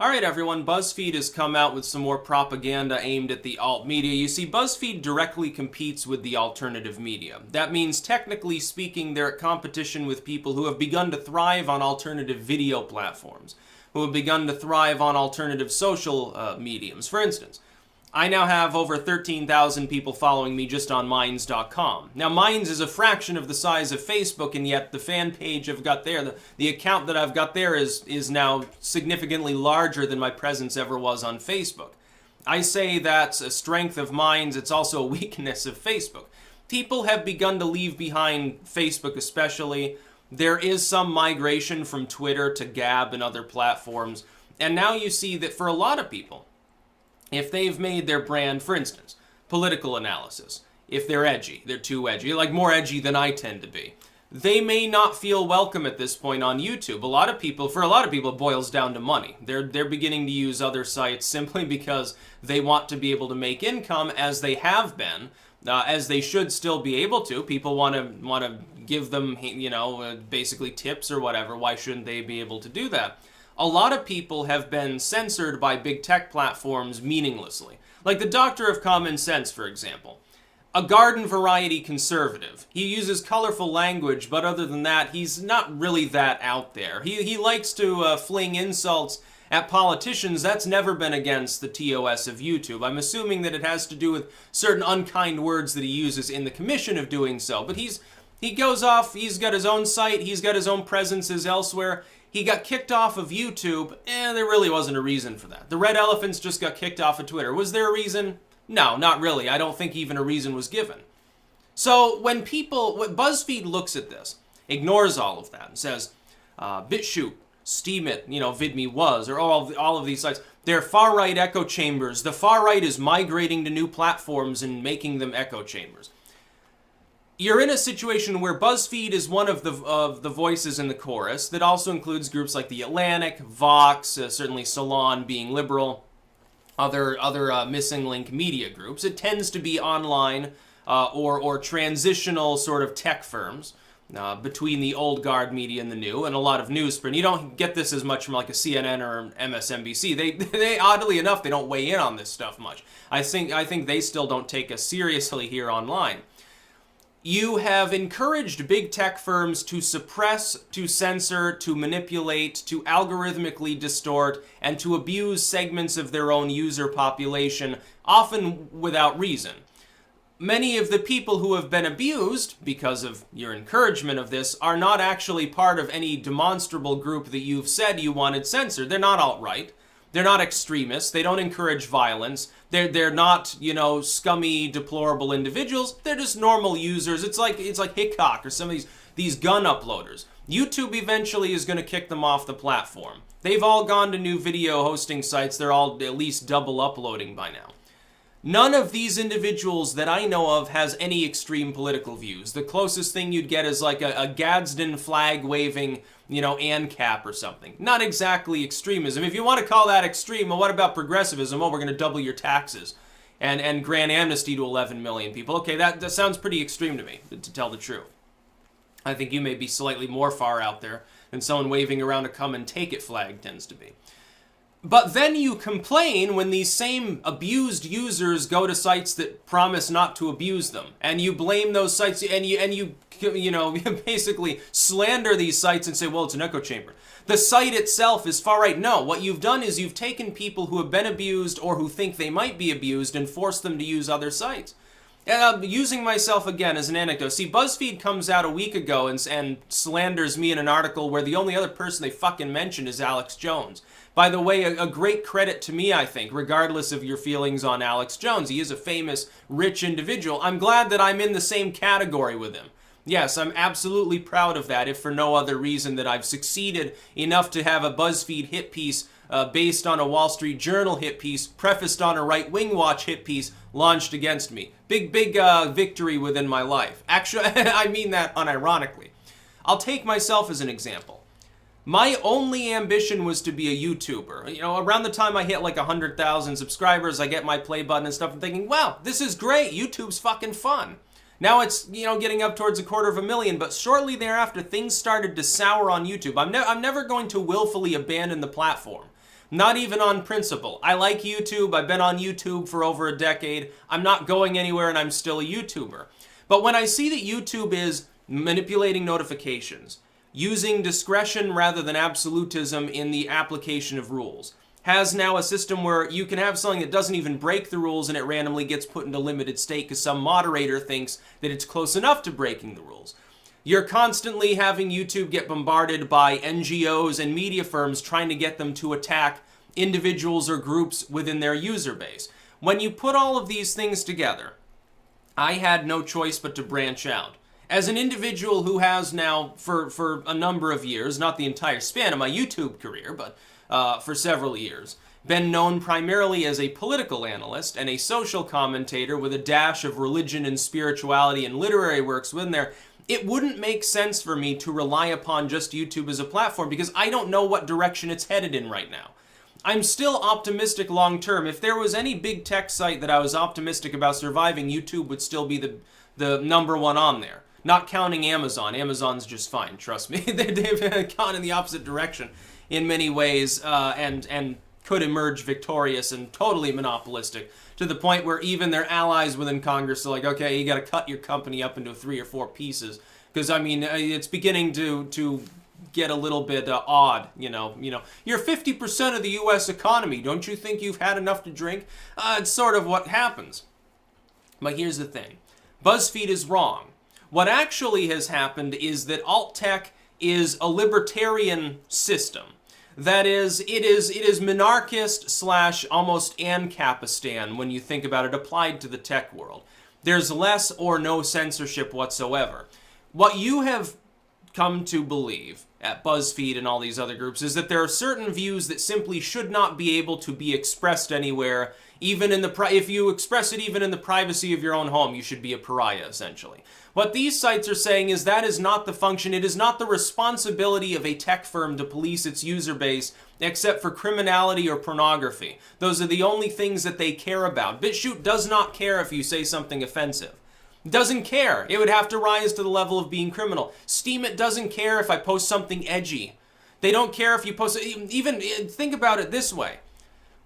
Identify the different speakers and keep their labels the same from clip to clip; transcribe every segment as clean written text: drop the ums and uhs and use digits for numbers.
Speaker 1: Alright everyone, Buzzfeed has come out with some more propaganda aimed at the alt media. You see, Buzzfeed directly competes with the alternative media. That means, technically speaking, they're at competition with people who have begun to thrive on alternative video platforms, who have begun to thrive on alternative social mediums. For instance, I now have over 13,000 people following me just on Minds.com. Now, Minds is a fraction of the size of Facebook, and yet the fan page I've got there, the account that I've got there is now significantly larger than my presence ever was on Facebook. I say that's a strength of Minds, it's also a weakness of Facebook. People have begun to leave behind Facebook especially. There is some migration from Twitter to Gab and other platforms, and now you see that for a lot of people, if they've made their brand, for instance, political analysis, if they're edgy, they're too edgy, like more edgy than I tend to be, they may not feel welcome at this point on YouTube. For a lot of people, it boils down to money. They're beginning to use other sites simply because they want to be able to make income, as they have been, as they should still be able to. People want to give them, basically tips or whatever. Why shouldn't they be able to do that? A lot of people have been censored by big tech platforms meaninglessly. Like the Doctor of Common Sense, for example. A garden variety conservative. He uses colorful language, but other than that, he's not really that out there. He likes to fling insults at politicians. That's never been against the TOS of YouTube. I'm assuming that it has to do with certain unkind words that he uses in the commission of doing so. But he goes off, he's got his own site, he's got his own presences elsewhere. He got kicked off of YouTube, there really wasn't a reason for that. The Red Elephants just got kicked off of Twitter. Was there a reason? No, not really. I don't think even a reason was given. So when BuzzFeed looks at this, ignores all of that, and says, BitChute, Steemit, VidMe was, or all of these sites, they're far-right echo chambers. The far-right is migrating to new platforms and making them echo chambers. You're in a situation where BuzzFeed is one of the voices in the chorus. That also includes groups like The Atlantic, Vox, certainly Salon being liberal, other missing link media groups. It tends to be online or transitional sort of tech firms between the old guard media and the new, and a lot of newsprint. You don't get this as much from like a CNN or MSNBC. They oddly enough, they don't weigh in on this stuff much. I think they still don't take us seriously here online. You have encouraged big tech firms to suppress, to censor, to manipulate, to algorithmically distort, and to abuse segments of their own user population, often without reason. Many of the people who have been abused, because of your encouragement of this, are not actually part of any demonstrable group that you've said you wanted censored. They're not alt-right. They're not extremists. They don't encourage violence. They're not, scummy, deplorable individuals. They're just normal users. It's like Hickok or some of these gun uploaders. YouTube eventually is going to kick them off the platform. They've all gone to new video hosting sites. They're all at least double uploading by now. None of these individuals that I know of has any extreme political views. The closest thing you'd get is like a Gadsden flag waving, ANCAP or something. Not exactly extremism. If you want to call that extreme, well, what about progressivism? Oh, we're going to double your taxes and grant amnesty to 11 million people. Okay, that sounds pretty extreme to me, to tell the truth. I think you may be slightly more far out there than someone waving around a come and take it flag tends to be. But then you complain when these same abused users go to sites that promise not to abuse them, and you blame those sites, and you basically slander these sites and say, well, it's an echo chamber. The site itself is far right. No, what you've done is you've taken people who have been abused or who think they might be abused and forced them to use other sites. Using myself again as an anecdote. See, BuzzFeed comes out a week ago and slanders me in an article where the only other person they fucking mention is Alex Jones. By the way, a great credit to me, I think, regardless of your feelings on Alex Jones. He is a famous, rich individual. I'm glad that I'm in the same category with him. Yes, I'm absolutely proud of that, if for no other reason that I've succeeded enough to have a BuzzFeed hit piece based on a Wall Street Journal hit piece, prefaced on a Right Wing Watch hit piece, launched against me. Big victory within my life. Actually, I mean that unironically. I'll take myself as an example. My only ambition was to be a YouTuber. Around the time I hit like 100,000 subscribers, I get my play button and stuff, and thinking, wow, this is great. YouTube's fucking fun. Now it's, getting up towards 250,000, but shortly thereafter, things started to sour on YouTube. I'm never going to willfully abandon the platform. Not even on principle. I like YouTube. I've been on YouTube for over a decade. I'm not going anywhere and I'm still a YouTuber. But when I see that YouTube is manipulating notifications, using discretion rather than absolutism in the application of rules, has now a system where you can have something that doesn't even break the rules and it randomly gets put into limited state because some moderator thinks that it's close enough to breaking the rules. You're constantly having YouTube get bombarded by NGOs and media firms trying to get them to attack individuals or groups within their user base. When you put all of these things together, I had no choice but to branch out. As an individual who has now, for a number of years, not the entire span of my YouTube career, but for several years, been known primarily as a political analyst and a social commentator with a dash of religion and spirituality and literary works within there, it wouldn't make sense for me to rely upon just YouTube as a platform because I don't know what direction it's headed in right now. I'm still optimistic long term. If there was any big tech site that I was optimistic about surviving, YouTube would still be the number one on there. Not counting Amazon. Amazon's just fine, trust me. They've gone in the opposite direction in many ways and could emerge victorious and totally monopolistic to the point where even their allies within Congress are like, okay, you got to cut your company up into 3 or 4 pieces. Because, I mean, it's beginning to get a little bit odd, you know. You're 50% of the U.S. economy. Don't you think you've had enough to drink? It's sort of what happens. But here's the thing. Buzzfeed is wrong. What actually has happened is that alt tech is a libertarian system. That is, it is monarchist / almost Ancapistan when you think about it applied to the tech world. There's less or no censorship whatsoever. What you have come to believe at Buzzfeed and all these other groups is that there are certain views that simply should not be able to be expressed anywhere, even in if you express it even in the privacy of your own home, you should be a pariah, essentially. What these sites are saying is that is not the function, it is not the responsibility of a tech firm to police its user base except for criminality or pornography. Those are the only things that they care about. BitChute does not care if you say something offensive. Doesn't care. It would have to rise to the level of being criminal. Steemit doesn't care if I post something edgy. They don't care if you post... Even think about it this way.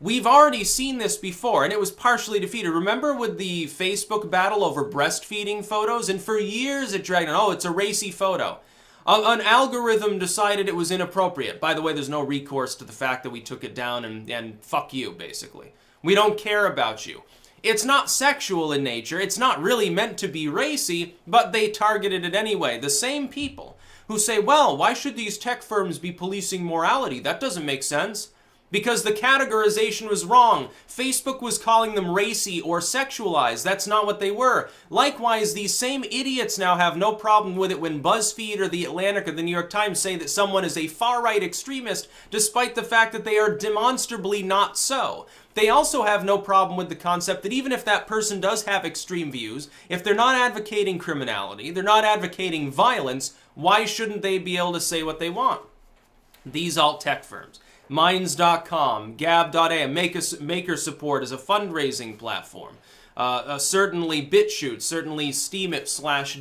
Speaker 1: We've already seen this before, and it was partially defeated. Remember with the Facebook battle over breastfeeding photos? And for years it dragged on, oh, it's a racy photo. An algorithm decided it was inappropriate. By the way, there's no recourse to the fact that we took it down and fuck you, basically. We don't care about you. It's not sexual in nature. It's not really meant to be racy, but they targeted it anyway. The same people who say, well, why should these tech firms be policing morality? That doesn't make sense. Because the categorization was wrong. Facebook was calling them racy or sexualized. That's not what they were. Likewise, these same idiots now have no problem with it when BuzzFeed or The Atlantic or The New York Times say that someone is a far-right extremist, despite the fact that they are demonstrably not so. They also have no problem with the concept that even if that person does have extreme views, if they're not advocating criminality, they're not advocating violence, why shouldn't they be able to say what they want? These alt-tech firms. Minds.com, Gab.ai, Maker Support is a fundraising platform. Certainly BitChute, certainly Steemit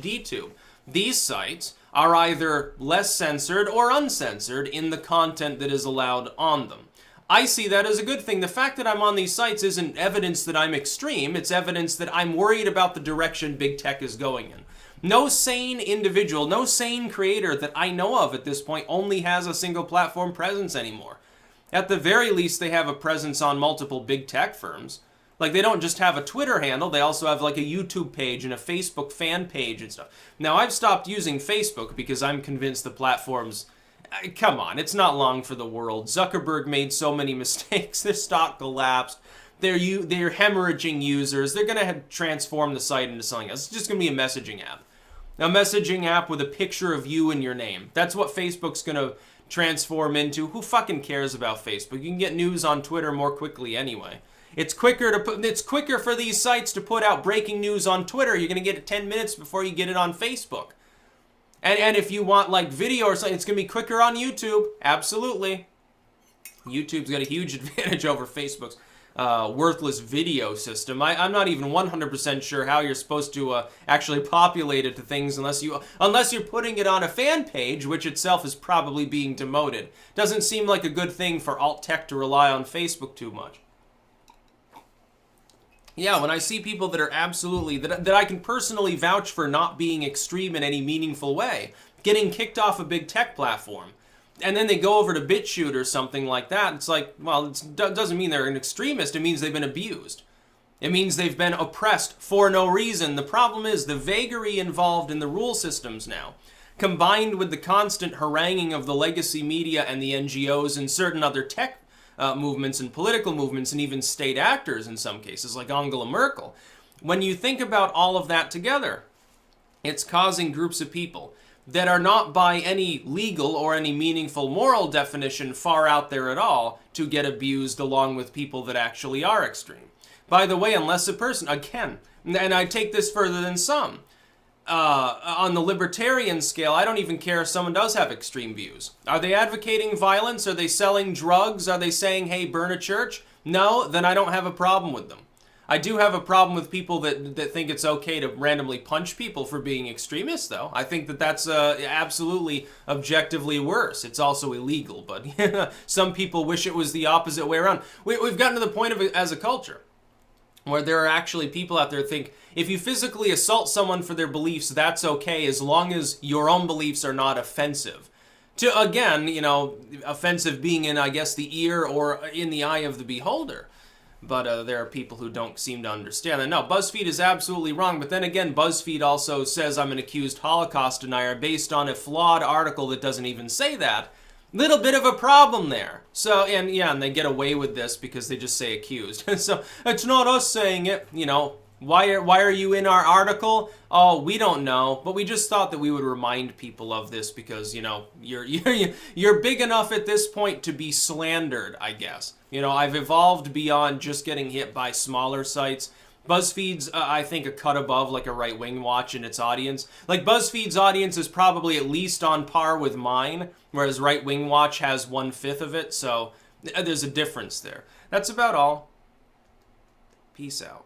Speaker 1: / DTube. These sites are either less censored or uncensored in the content that is allowed on them. I see that as a good thing. The fact that I'm on these sites isn't evidence that I'm extreme, it's evidence that I'm worried about the direction big tech is going in. No sane individual, no sane creator that I know of at this point only has a single platform presence anymore. At the very least, they have a presence on multiple big tech firms. Like, they don't just have a Twitter handle, they also have like a YouTube page and a Facebook fan page and stuff. Now, I've stopped using Facebook because I'm convinced the platform's... Come on, it's not long for the world. Zuckerberg made so many mistakes, their stock collapsed, they're hemorrhaging users, they're going to transform the site into something else. It's just going to be a messaging app. A messaging app with a picture of you and your name. That's what Facebook's going to transform into. Who fucking cares about Facebook? You can get news on Twitter more quickly anyway. It's quicker for these sites to put out breaking news on Twitter. You're going to get it 10 minutes before you get it on Facebook. And if you want like video or something, it's going to be quicker on YouTube. Absolutely. YouTube's got a huge advantage over Facebook's. worthless video system. I'm not even 100% sure how you're supposed to actually populate it to things unless you're putting it on a fan page, which itself is probably being demoted. Doesn't seem like a good thing for alt tech to rely on Facebook too much. Yeah, when I see people that are absolutely, that I can personally vouch for not being extreme in any meaningful way, getting kicked off a big tech platform, and then they go over to BitChute or something like that, it's like, well, it doesn't mean they're an extremist, it means they've been abused. It means they've been oppressed for no reason. The problem is the vagary involved in the rule systems now, combined with the constant haranguing of the legacy media and the NGOs and certain other tech movements and political movements and even state actors in some cases, like Angela Merkel. When you think about all of that together, it's causing groups of people that are not by any legal or any meaningful moral definition far out there at all to get abused along with people that actually are extreme. By the way, unless a person, again, and I take this further than some, on the libertarian scale, I don't even care if someone does have extreme views. Are they advocating violence? Are they selling drugs? Are they saying, hey, burn a church? No, then I don't have a problem with them. I do have a problem with people that think it's okay to randomly punch people for being extremists, though. I think that that's absolutely objectively worse. It's also illegal, but some people wish it was the opposite way around. We've gotten to the point of it as a culture where there are actually people out there that think if you physically assault someone for their beliefs, that's okay as long as your own beliefs are not offensive. To, again, offensive being in, I guess, the ear or in the eye of the beholder. But there are people who don't seem to understand that. No, BuzzFeed is absolutely wrong. But then again, BuzzFeed also says I'm an accused Holocaust denier based on a flawed article that doesn't even say that. Little bit of a problem there. So, and they get away with this because they just say accused. So, it's not us saying it, Why are you in our article? Oh, we don't know, but we just thought that we would remind people of this because, you're big enough at this point to be slandered, I guess. I've evolved beyond just getting hit by smaller sites. BuzzFeed's, I think, a cut above like a right-wing watch in its audience. Like, BuzzFeed's audience is probably at least on par with mine, whereas right-wing watch has 1/5 of it, so there's a difference there. That's about all. Peace out.